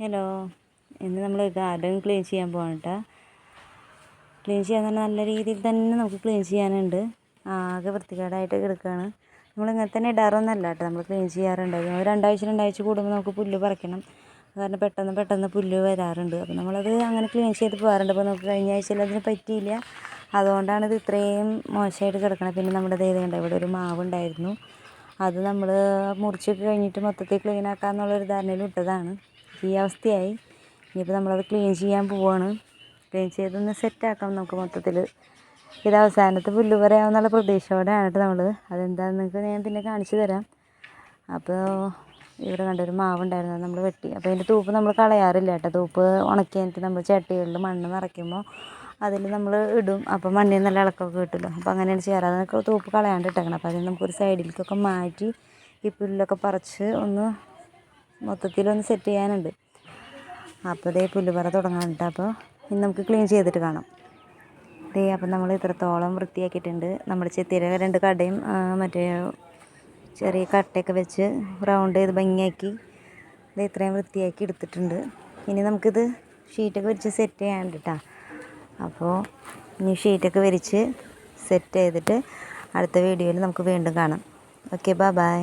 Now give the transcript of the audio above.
Hello, ഇന്ന് നമ്മൾ garden clean ചെയ്യാൻ പോകണം കേട്ടോ. ക്ലീൻ ചെയ്യാൻ പറഞ്ഞാൽ നല്ല രീതിയിൽ തന്നെ നമുക്ക് ക്ലീൻ ചെയ്യാനുണ്ട്. ആകെ വൃത്തികേടായിട്ട് കിടക്കുകയാണ്. നമ്മളിങ്ങനെ തന്നെ ഇടാറൊന്നുമല്ല കേട്ടോ, നമ്മൾ ക്ലീൻ ചെയ്യാറുണ്ട്. രണ്ടാഴ്ച കൂടുമ്പോൾ നമുക്ക് പുല്ല് പറിക്കണം. കാരണം പെട്ടെന്ന് പുല്ല് വരാറുണ്ട്. അപ്പോൾ നമ്മളത് അങ്ങനെ ക്ലീൻ ചെയ്ത് പോകാറുണ്ട്. അപ്പോൾ നമുക്ക് കഴിഞ്ഞ ആഴ്ചയിൽ അതിന് പറ്റിയില്ല. അതുകൊണ്ടാണ് ഇത് ഇത്രയും മോശമായിട്ട് കിടക്കണം. പിന്നെ നമ്മുടെ ദേഹമുണ്ട്, ഇവിടെ ഒരു മാവുണ്ടായിരുന്നു. അത് നമ്മൾ മുറിച്ചൊക്കെ കഴിഞ്ഞിട്ട് മൊത്തത്തിൽ ക്ലീൻ ആക്കാമെന്നുള്ളൊരു ധാരണയിൽ ഇട്ടതാണ്. ഈ അവസ്ഥയായി. ഇനിയിപ്പോൾ നമ്മളത് ക്ലീൻ ചെയ്യാൻ പോവാണ്. ക്ലീൻ ചെയ്തൊന്ന് സെറ്റാക്കാം നമുക്ക് മൊത്തത്തിൽ. ഇത് അവസാനത്തെ പുല്ല് പറയാമെന്നുള്ള പ്രതീക്ഷയോടെയാണ് കേട്ടോ നമ്മൾ. അതെന്താണെന്ന് നിങ്ങൾക്ക് ഞാൻ പിന്നെ കാണിച്ചു തരാം. അപ്പോൾ ഇവിടെ കണ്ടൊരു മാവുണ്ടായിരുന്നു, അത് നമ്മൾ വെട്ടി. അപ്പോൾ അതിൻ്റെ തൂപ്പ് നമ്മൾ കളയാറില്ല കേട്ടോ. തൂപ്പ് ഉണക്കി കഴിഞ്ഞിട്ട് നമ്മൾ ചട്ടികളിൽ മണ്ണ് നിറയ്ക്കുമ്പോൾ അതിൽ നമ്മൾ ഇടും. അപ്പോൾ മണ്ണിൽ നല്ല ഇളക്കമൊക്കെ കിട്ടുമല്ലോ. അപ്പോൾ അങ്ങനെയാണ് ചെയ്യാറ്. അതൊക്കെ തൂപ്പ് കളയാണ്ട് ഇട്ടേക്കണം. അപ്പോൾ അതിന് നമുക്കൊരു സൈഡിലേക്കൊക്കെ മാറ്റി ഈ പുല്ലൊക്കെ പറിച്ച് ഒന്ന് മൊത്തത്തിലൊന്ന് സെറ്റ് ചെയ്യാനുണ്ട്. അപ്പോൾ ഇതേ പുല്ല് പറ തുടങ്ങാൻ കേട്ടോ. അപ്പോൾ ഇനി നമുക്ക് ക്ലീൻ ചെയ്തിട്ട് കാണാം. അപ്പോൾ നമ്മൾ ഇത്രത്തോളം വൃത്തിയാക്കിയിട്ടുണ്ട്. നമ്മുടെ ചെത്തിയിലെ 2 കടയും മറ്റേ ചെറിയ കട്ടയൊക്കെ വെച്ച് റൗണ്ട് ചെയ്ത് ഭംഗിയാക്കി ഇത്രയും വൃത്തിയാക്കി എടുത്തിട്ടുണ്ട്. ഇനി നമുക്കിത് ഷീറ്റൊക്കെ വിരിച്ച് സെറ്റ് ചെയ്യാനുണ്ട് കേട്ടോ. അപ്പോൾ ഇനി ഷീറ്റൊക്കെ വിരിച്ച് സെറ്റ് ചെയ്തിട്ട് അടുത്ത വീഡിയോയിൽ നമുക്ക് വീണ്ടും കാണാം. Okay, by.